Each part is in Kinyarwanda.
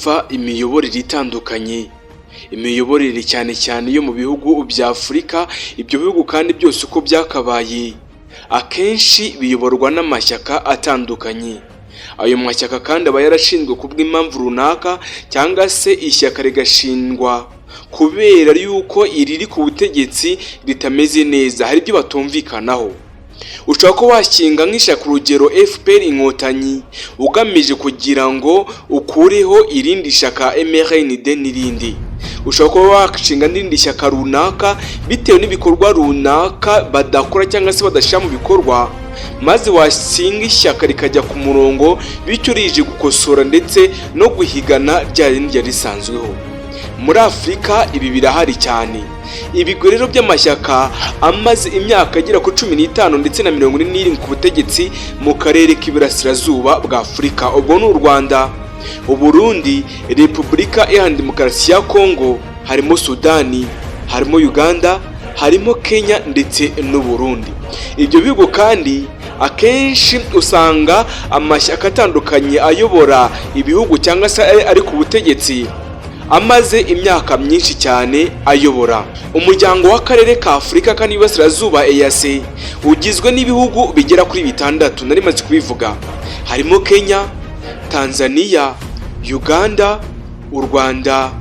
kumva imiyoborere itandukanye, imiyoborere cyane cyane yo mu bihugu bya Afurika. Ibyo bihugu kandi byose uko byakabaye akenshi biyoborwa n'amashyaka atandukanye. Ayo mashyaka kandi aba yarashinzwe kubw'impamvu runaka, cyangwa se ishyaka rigashingwa kubera yuko iriri ku butegetsi ritameze neza, hari ibyo batumvikanaho. Ushobora ko washinga nk'ishyaka urugero FPR Inkotanyi ugamije kugira ngo ukureho irindi shyaka MRND n'irindi. Ushobora kuba washinga n'irindi shyaka runaka bitewe n'ibikorwa runaka badakora cyangwa se badashyira mu bikorwa, maze washinga ishyaka rikajya ku murongo, bityo rije gukosora ndetse no guhigana rya rindi risanzweho. Muri Afurika ibi birahari cyane. Ibigo rero by'amashyaka amaze imyaka agera ku 15 ndetse na 47 ku butegetsi mu karere k'Iburasirazuba bwa Afurika. Ubwo ni u Rwanda, u Burundi, Repubulika Iharanira Demokarasi ya Kongo, harimo Sudani, harimo Uganda, harimo Kenya ndetse n'u Burundi. Ibyo bigo kandi akenshi usanga amashyaka atandukanye ayobora ibihugu cyangwa se ari ku butegetsi amaze imyaka myinshi cyane ayobora. Umuryango w'akarere ka Afurika kandi y'Iburasirazuba EAC ugizwe n'ibihugu bigera kuri 6 nari maze kubivuga. Harimo Kenya, Tanzania, Uganda, u Rwanda,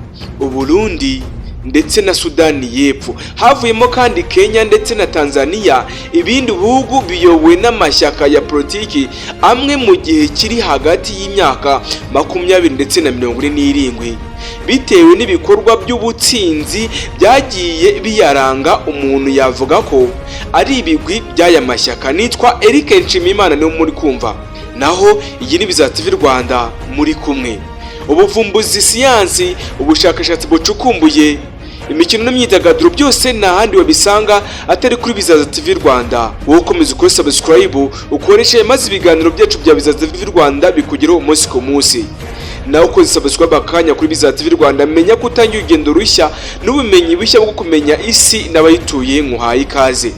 u Burundi ndetse na Sudani y'Epfo. Havuyemo kandi Kenya ndetse na Tanzania ibindi bihugu biyobowe n'amashyaka ya politiki amwe mu gihe kiri hagati y'imyaka 20 ndetse na 47, bitewe n'ibikorwa by'ubutsinzi byagiye biyaranga. Umuntu yavuga ko ari ibigwi by'aya mashyaka. Nitwa Eric Nshimiyimana niwe muri kumva, naho iyi ni Bizaza TV Rwanda muri kumwe. Ubuvumbuzi, siyansi, ubushakashatsi bucukumbuye, imikino n'imyidagaduro byose nta handi wabisanga atari kuri Bizaza TV Rwanda. Wowe ukomeza ukore subscribe, ukoreshe maze ibiganiro byacu bya Bizaza TV Rwanda bikugeraho umunsi ku munsi. Nawe ukoze subscribe akanya kuri Bizaza TV Rwanda, menya ko utangiye urugendo rushya n'ubumenyi bushya bwo kumenya isi n'abayituye. Nkuhaye ikaze.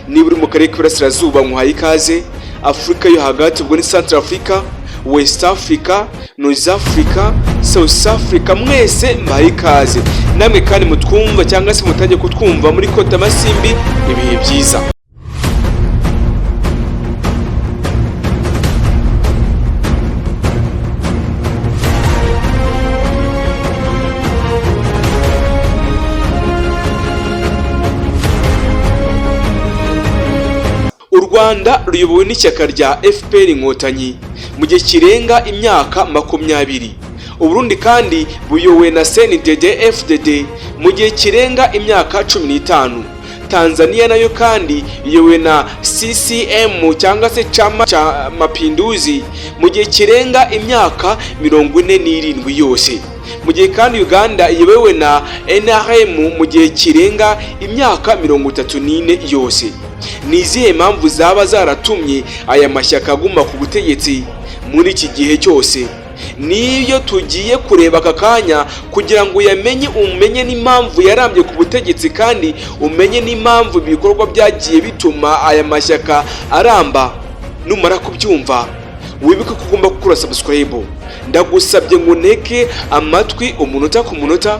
Niba uri mu karere k'Iburasirazuba nkuhaye ikaze. Afurika yo hagati ubwo ni Central Africa, West Africa, North Africa, South Africa, mwese mbaye ikaze. Namwe kandi mutwumva cyangwa se mutangiye kutwumva muri Kota Masimbi, ibihe byiza. U Rwanda ruyobowe n'ishyaka rya FPR Inkotanyi mu gihe kirenga imyaka 20. U Burundi kandi buyobowe na CNDD FDD mu gihe kirenga imyaka 15. Tanzania nayo kandi iyobowe na CCM cyangwa se Chama cha Mapinduzi mu gihe kirenga imyaka 47 yose. Mu gihe kandi Uganda iyobowe na NRM mu gihe kirenga imyaka 34 yose. Ni izihe mpamvu zaba zaratumye aya mashyaka aguma ku butegetsi muri iki gihe cyose? Niyo tugiye kureba aka kanya kugira ngo umenye n'impamvu yarambye ku butegetsi, kandi umenye n'impamvu ibikorwa byagiye bituma aya mashyaka aramba. Numara kubyumva wibuke ko ugomba gukora subscribe. Ndagusabye ngo nteke amatwi umunota ku munota,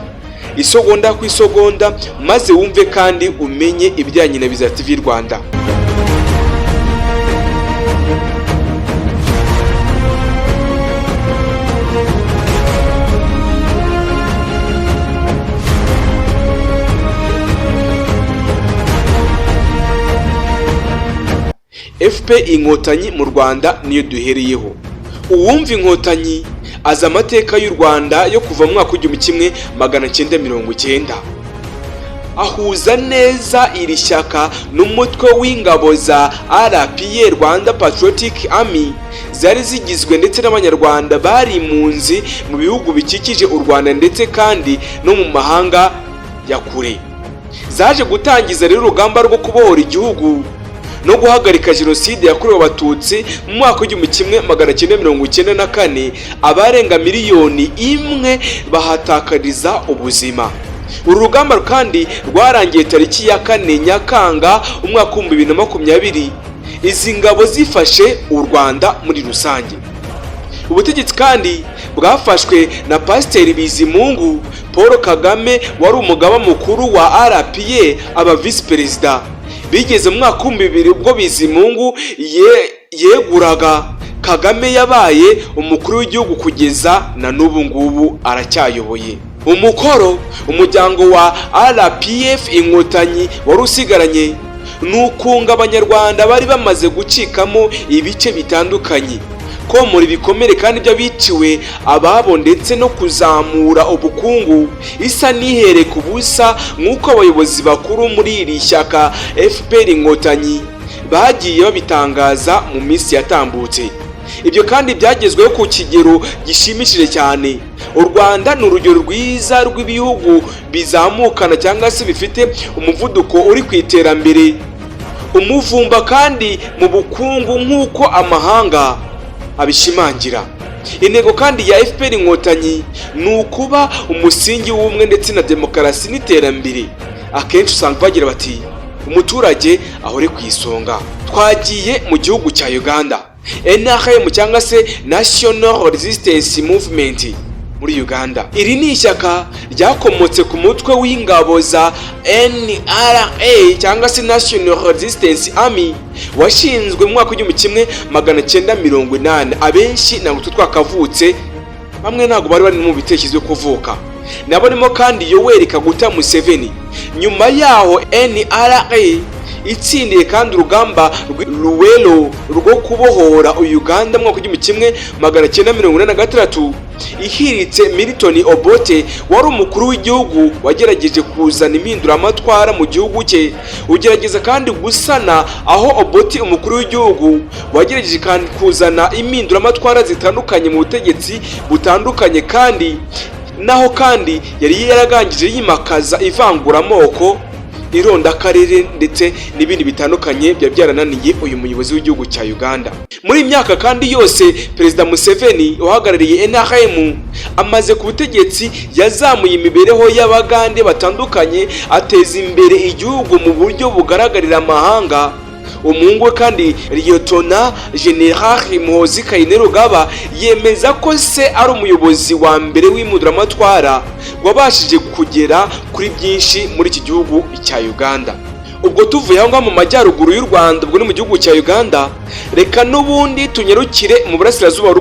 isogonda ku isogonda, maze wumve kandi umenye ibijyanye na Bizaza TV Rwanda. FPR Inkotanyi mu Rwanda niyo duhereyeho. Uwumva Inkotanyi aza amateka y'u Rwanda yo kuva mu mwaka w'1990. Ahuza neza iri shyaka n'umutwe w'ingabo za RPA, Rwanda Patriotic Army, zari zigizwe ndetse n'abanyarwanda bari impunzi mu bihugu bikikije u Rwanda ndetse kandi no mu mahanga ya kure. Zaje gutangiza rero urugamba rwo kubohora igihugu no guhagarika jenoside yakorewe abatutsi mu mwaka w'1994. Abarenga miliyoni 1 bahatakariza ubuzima. Uru rugamba kandi rwarangiye tariki ya 4 Nyakanga umwaka wa 2020, izi ngabo zifashe u Rwanda muri rusange. Ubutegetsi kandi bwafashwe na Pasiteri Bizimungu. Paul Kagame wari umugaba mukuru wa RPA aba visi perezida. Bigeze mu mwaka wa 2000 ubwo Bizimungu yeguraga, Kagame yabaye umukuru w'igihugu kugeza na n'ubu ngubu aracyayoboye. Umukoro umuryango wa RPF Inkotanyi wari usigaranye nukunga abanyarwanda bari bamaze gucikamo ibice bitandukanye, ko muri bikomere kandi by'abiciwe ababo, ndetse no kuzamura ubukungu isa nihere ku busa nk'uko abayobozi bakuru muri iri shyaka FPR Inkotanyi bagiye babitangaza mu minsi yatambutse. Ibyo kandi byagezweho ku kigero gishimishije cyane. U Rwanda ni urugero rwiza rw'ibihugu bizamukana cyangwa se bifite umuvuduko uri ku iterambere, umuvumba kandi mu bukungu nk'uko amahanga abishimangira. Intego kandi ya FPR Inkotanyi ni ukuba umusingi w'ubumwe ndetse na demokarasi n'iterambere. Akenshi usanga bagira bati umuturage ahore ku isonga. Twagiye mu gihugu cya Uganda, NRM cyangwa se National Resistance Movement muri Uganda. Iri ni ishyaka ryakomotse ku mutwe w'ingabo za NRA cyangwa se National Resistance Army washinzwe mu mwaka wa 1980. Abenshi ntabwo twakavutse, bamwe ntabwo bari mu bitekerezo kuvuka. Nabonemo kandi Yoweri Kaguta Museveni. Nyuma yaho NRA itsindiye kandi urugamba Luwelo rwo kubohora Uganda mu mwaka wa 1986. Ihiritse Milton Obote wari umukuru w'igihugu wagerageje kuzana impinduramatwara mu gihugu cye, ugerageza kandi gusana aho Obote umukuru w'igihugu wagerageje kandi kuzana impinduramatwara zitandukanye mu butegetsi butandukanye, kandi naho kandi yari yaragangije yimakaza ivanguramoko, ironda akarere ndetse n'ibindi bitandukanye bya byarananiye uyu muyobozi w'igihugu cya Uganda. Muri imyaka kandi yose Perezida Museveni uhagarariye NRM amaze ku butegetsi yazamuye imibereho y'abagande batandukanye, ateza imbere igihugu mu buryo bugaragarira amahanga. Umuhungu we kandi Liyetona General Muhoozi Kainerugaba yemeza ko se ari umuyobozi wa mbere w'impinduramatwara wabashije kugera kuri byinshi muri iki gihugu cya Uganda. Ubwo tuvuye aho ngaho mu majyaruguru y'u Rwanda, ubwo ni mu gihugu cya Uganda, reka n'ubundi tunyarukire mu burasirazuba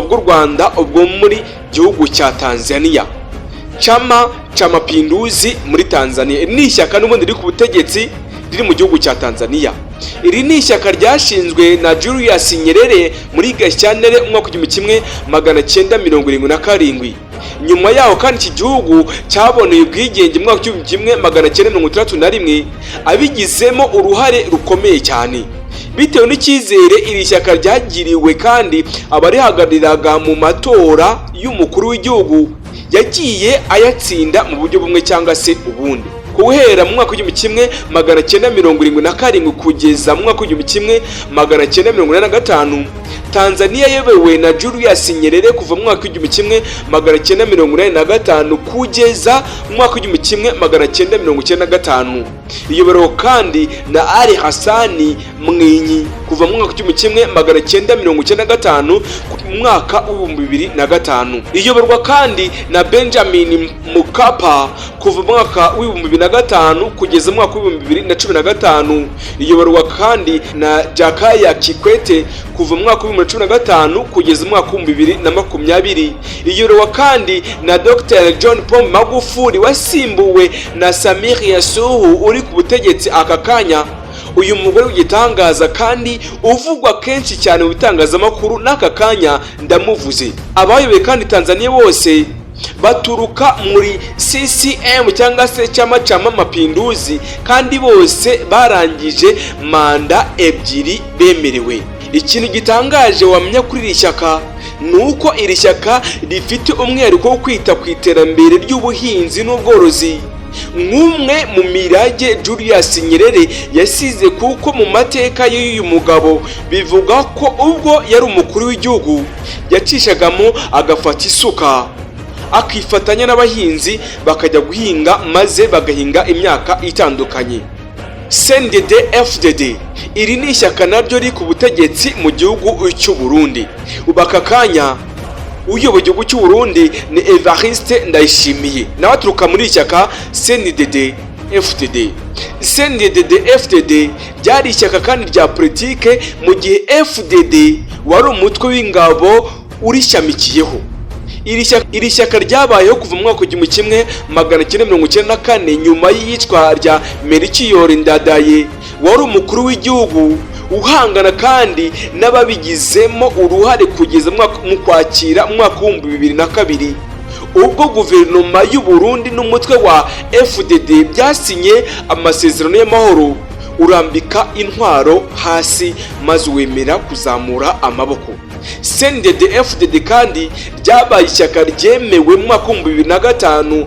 bw'u Rwanda, ubwo muri gihugu cya Tanzania. Chama cha Mapinduzi muri Tanzania ni ishyaka n'ubundi riri ku butegetsi riri mu gihugu cya Tanzania. Iri ni ishyaka ryashinzwe na Julius Nyerere muri Gashyantare mu mwaka wa 1977. Nyuma yaho kandi iki gihugu cyaboneye ubwigenge mu mwaka wa 1961, abigizemo uruhare rukomeye cyane. Bitewe n'icyizere iri shyaka ryagiriwe kandi abarihagariraga mu matora y'umukuru w'igihugu yagiye ayatsinda mu buryo bumwe cyangwa se ubundi. Guhera mu mwaka wa 1977 kugeza mu mwaka wa 1985, Tanzania yayobowe na Julius Nyerere kuva mu mwaka wa 1985 kugeza mu mwaka wa 1995. Iyoborewe kandi na Ali Hassan Mwinyi kuva mu mwaka wa 1995 mu mwaka wa 2005. Iyoborwa kandi na Benjamin Mkapa kuva mu mwaka wa 2005 kugeza mu mwaka wa 2015. Iyoborwa kandi na Jakaya Kikwete kuva mu mwaka wa 2015 kugeza mu mwaka wa 2020. Iyoborwa kandi na Dr. John Pombe Magufuli wasimbuwe na Samia Suluhu uri ku butegetsi aka kanya. Uyu mugore w'igitangaza kandi uvugwa kenshi cyane mu bitangazamakuru n'aka kanya ndamuvuze. Abayoboye kandi Tanzania bose baturuka muri CCM cyangwa se Chama cha Mapinduzi, kandi bose barangije manda ebyiri bemerewe. Ikintu gitangaje wamenya kuri iri shyaka nuko iri shyaka rifite umwihariko wo kwita ku iterambere ry'ubuhinzi n'ubworozi, nk'umwe mu mirage Julius Nyerere yasize, kuko mu mateka y'uyu mugabo bivuga ko ubwo yari umukuru w'igihugu yacishagamo agafata isuka akifatanya n'abahinzi bakajya guhinga, maze bagahinga imyaka itandukanye. CNDD-FDD iri ni ishyaka naryo riri ku butegetsi mu gihugu cy'u Burundi. Ubaka kanya uyoboye igihugu cy'u Burundi ni Evariste Ndayishimiye, nawe aturuka muri ishyaka CNDD FDD. CNDD FDD ryari ishyaka kandi rya politike, mu gihe FDD wari umutwe w'ingabo urishamikiyeho. Iri shyaka ryabayeho kuva mu mwaka w'igihumbi kimwe magana cyenda mirongo icyenda na kane nyuma y'iyicwa rya Melchior Ndadaye wari umukuru w'igihugu, uhangana kandi n'ababigizemo uruhare kugeza mu kwakira umwaka w'ibihumbi 2002, ubwo guverinoma y'u Burundi n'umutwe wa FDD byasinye amasezerano y'amahoro, urambika intwaro hasi maze wemera kuzamura amaboko. CNDD FDD kandi ryabaye ishyaka ryemewe mu mwaka w'ibihumbi 2005,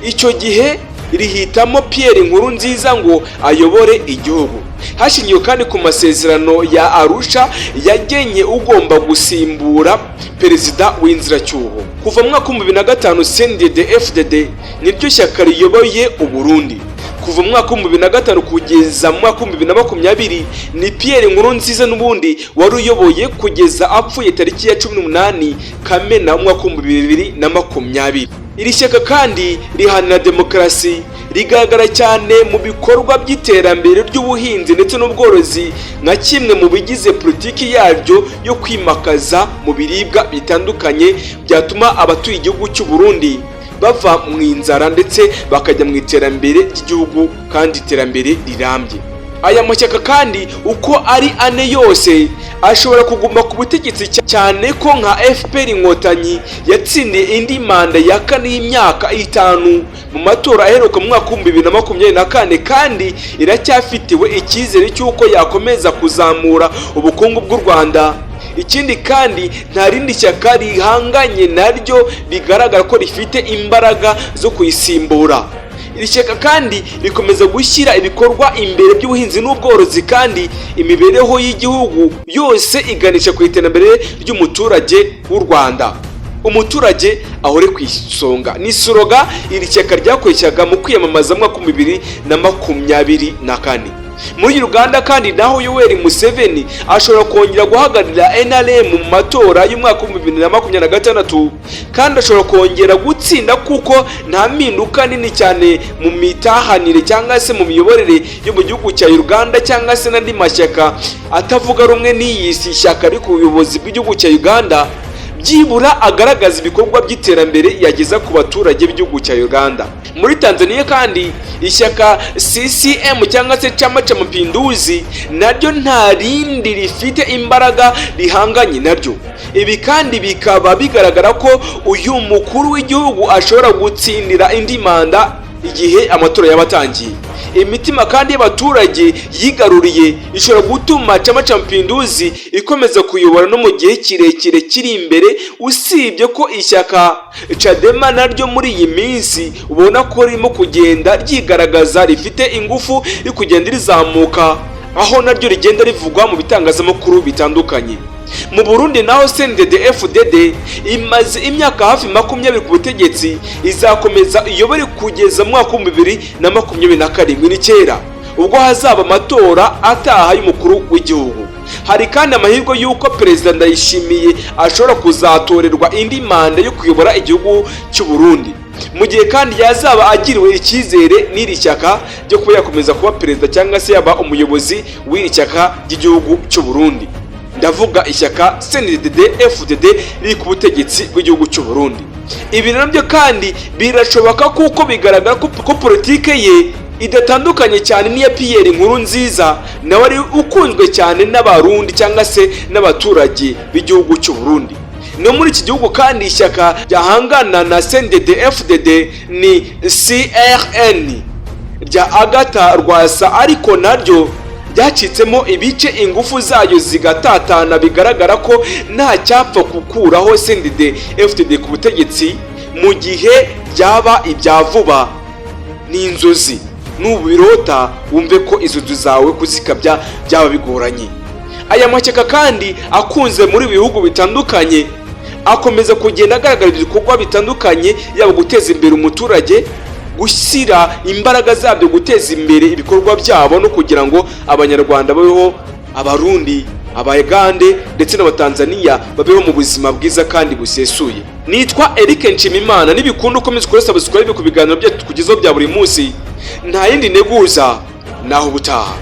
icyo gihe rihitamo Pierre Nkurunziza ngo ayobore igihugu. Hashingiwe kandi ku masezerano ya Arusha yagenye ugomba gusimbura perezida w'inzibacyuho. Kuva mu mwaka w'ibihumbi 2005 CNDD FDD niryo shyaka riyoboye u Burundi. Kuva mu mwaka w'ibihumbi 2005 kugeza mu mwaka w'ibihumbi 2020 ni Pierre Nkurunziza n'ubundi wari uyoboye kugeza apfuye tariki ya 18 Kamena mu mwaka w'ibihumbi 2020. Iri shyaka kandi rihanira demokarasi, rigaragara cyane mu bikorwa by'iterambere ry'ubuhinzi ndetse n'ubworozi nka kimwe mu bigize politiki yaryo yo kwimakaza mu biribwa bitandukanye byatuma abatuye igihugu cy'u Burundi bava mu inzara ndetse bakajya mu iterambere ry'igihugu kandi iterambere rirambye. Aya mashyaka kandi uko ari ane yose ashobora kuguma ku butegetsi, cyane ko nka FPR Inkotanyi yatsindiye indi manda ya kane y'imyaka 5 mu matora aheruka mu mwaka w'ibihumbi 2024 kandi iracyafitiwe icyizere cy'uko yakomeza kuzamura ubukungu bw'u Rwanda. Ikindi kandi nta rindi shyaka rihanganye naryo bigaragara ko rifite imbaraga zo kuyisimbura. Iri shyaka kandi rikomeza gushyira ibikorwa imbere by'ubuhinzi n'ubworozi, kandi imibereho y'igihugu yose iganisha ku iterambere ry'umuturage w'u Rwanda. Umuturage ahore ku isonga ni slogan iri shyaka ryakoreshaga mu kwiyamamaza mu mwaka wa 2024. Muri Uganda kandi naho Yoweri Museveni ashobora kongera guhagararira NRM mu matora y'umwaka wa 2026 kandi ashobora kongera gutsinda kuko nta mpinduka nini cyane mu mitahanire cyangwa se mu miyoborere yo mu gihugu cya Uganda cyangwa se n'andi mashyaka atavuga rumwe n'iyisi shyaka ari ku buyobozi bw'igihugu cya Uganda byibura agaragaza ibikorwa by'iterambere yageza ku baturage b'igihugu cya Uganda. Muri Tanzania kandi ishyaka CCM cyangwa se Chama cha Mapinduzi naryo nta rindi rifite imbaraga rihanganye naryo. Ibi kandi bikaba bigaragara ko uyu mukuru w'igihugu ashobora gutsindira indi manda igihe amatora yabatangiye. Imitima kandi y'abaturage yigaruriye ishobora gutuma Chama cha Mapinduzi ikomeza kuyobora no mu gihe kirekire kiri imbere, usibye ko ishyaka Chadema naryo muri iyi minsi ubona ko ririmo kugenda ryigaragaza rifite ingufu yo kugenda rizamuka, aho naryo rigenda rivugwa mu bitangazamakuru bitandukanye. Mu Burundi naho CNDD FDD imaze imyaka hafi 20 ku butegetsi, izakomeza iyobore kugeza mu mwaka wa 2027 ni kera ubwo hazaba amatora ataha y'umukuru w'igihugu. Hari kandi amahirwe y'uko Perezida Ndayishimiye ashobora kuzatorerwa indi manda yo kuyobora igihugu cy'u Burundi, mu gihe kandi yazaba agiriwe icyizere n'iri shyaka ryo kuba yakomeza kuba perezida cyangwa se yaba umuyobozi w'iri shyaka ry'igihugu cy'u Burundi. Ndavuga ishyaka CNDD FDD riri ku butegetsi bw'igihugu cy'u Burundi. Ibi nabyo kandi birashoboka kuko bigaragara ko politike ye idatandukanye cyane n'iya Pierre Nkurunziza, nawe ari ukunzwe cyane n'abarundi cyangwa se n'abaturage b'igihugu cy'u Burundi. No muri iki gihugu kandi ishyaka ryahangana na CNDD FDD ni CRN rya Agatha Rwasa, ariko naryo byacitsemo ibice ingufu zayo zigatatana. Bigaragara ko nta cyapfa gukuraho CNDD FDD ku butegetsi mu gihe byaba ibya vuba n'inzozi. Nubirota wumve ko izo nzu zawe kuzikabya byaba bigoranye. Aya mashyaka kandi akunze muri bihugu bitandukanye akomeza kugenda agaragara ibikorwa bitandukanye, yaba guteza imbere umuturage, gushyira imbaraga zabyo guteza imbere ibikorwa byabo no kugira ngo abanyarwanda babeho, abarundi Abayagande ndetse n'Abatanzania babeho mu buzima bwiza kandi busesuye. Nitwa Eric Nshimimana, nibikunda ukomeza kuri subscribe ku biganiro byacu tukugezaho bya buri munsi. Nta yindi neguza naho ubutaha.